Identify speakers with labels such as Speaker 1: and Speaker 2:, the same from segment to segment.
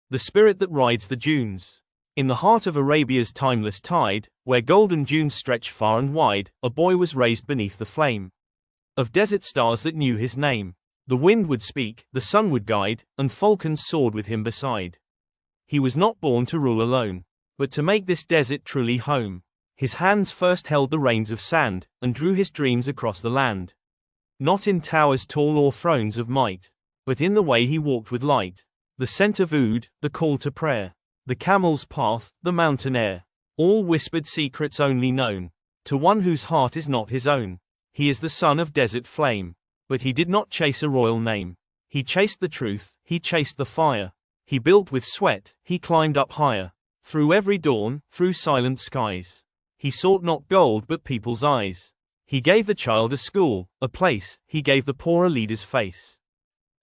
Speaker 1: the spirit that rides the dunes. In the heart of Arabia's timeless tide, where golden dunes stretch far and wide, a boy was raised beneath the flame of desert stars that knew his name. The wind would speak, the sun would guide, and falcons soared with him beside. He was not born to rule alone, but to make this desert truly home. His hands first held the reins of sand, and drew his dreams across the land. Not in towers tall or thrones of might, but in the way he walked with light. The scent of oud, the call to prayer, the camel's path, the mountain air, all whispered secrets only known to one whose heart is not his own. He is the son of desert flame, but he did not chase a royal name. He chased the truth, he chased the fire. He built with sweat, he climbed up higher. Through every dawn, through silent skies. He sought not gold but people's eyes. He gave the child a school, a place, he gave the poor a leader's face.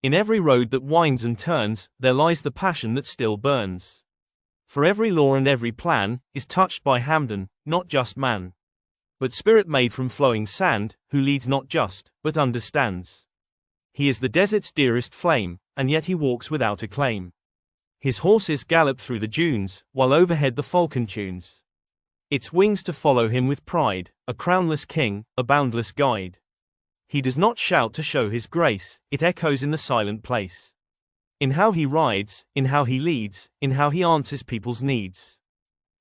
Speaker 1: In every road that winds and turns, there lies the passion that still burns. For every law and every plan is touched by Hamdan, not just man, but spirit made from flowing sand, who leads not just, but understands. He is the desert's dearest flame, and yet he walks without a claim. His horses gallop through the dunes, while overhead the falcon tunes its wings to follow him with pride, a crownless king, a boundless guide. He does not shout to show his grace, it echoes in the silent place. In how he rides, in how he leads, in how he answers people's needs.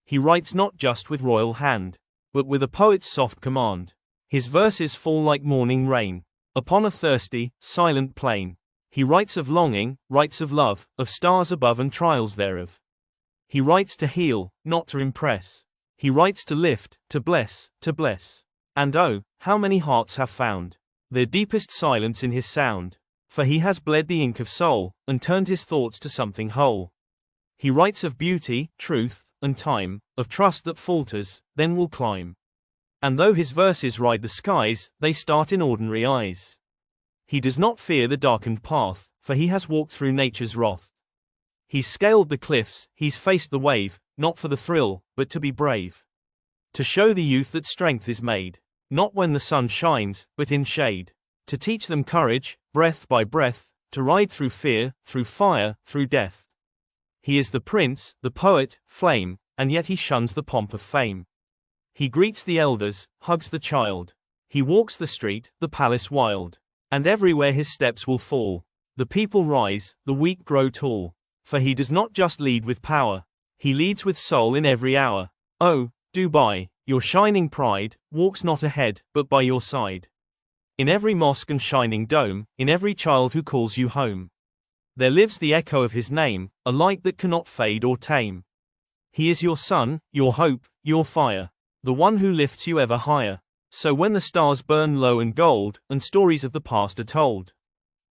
Speaker 1: He writes not just with royal hand, but with a poet's soft command. His verses fall like morning rain upon a thirsty, silent plain. He writes of longing, writes of love, of stars above and trials thereof. He writes to heal, not to impress. He writes to lift, to bless, to bless. And oh, how many hearts have found their deepest silence in his sound. For he has bled the ink of soul, and turned his thoughts to something whole. He writes of beauty, truth, and time, of trust that falters, then will climb. And though his verses ride the skies, they start in ordinary eyes. He does not fear the darkened path, for he has walked through nature's wrath. He's scaled the cliffs, he's faced the wave, not for the thrill, but to be brave. To show the youth that strength is made, not when the sun shines, but in shade. To teach them courage, breath by breath, to ride through fear, through fire, through death. He is the prince, the poet, flame, and yet he shuns the pomp of fame. He greets the elders, hugs the child. He walks the street, the palace wild. And everywhere his steps will fall. The people rise, the weak grow tall. For he does not just lead with power, he leads with soul in every hour. Oh, Dubai, your shining pride, walks not ahead, but by your side. In every mosque and shining dome, in every child who calls you home, there lives the echo of his name, a light that cannot fade or tame. He is your sun, your hope, your fire, the one who lifts you ever higher. So when the stars burn low and gold, and stories of the past are told,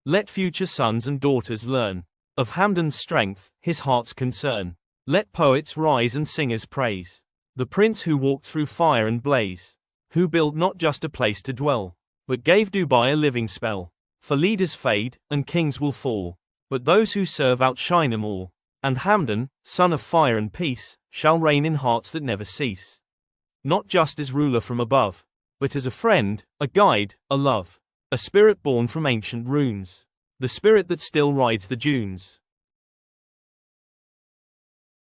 Speaker 1: let future sons and daughters learn of Hamdan's strength, his heart's concern. Let poets rise and singers praise the prince who walked through fire and blaze, who built not just a place to dwell, but gave Dubai a living spell. For leaders fade, and kings will fall, but those who serve outshine them all. And Hamdan, son of fire and peace, shall reign in hearts that never cease. Not just as ruler from above, but as a friend, a guide, a love, a spirit born from ancient runes, the spirit that still rides the dunes.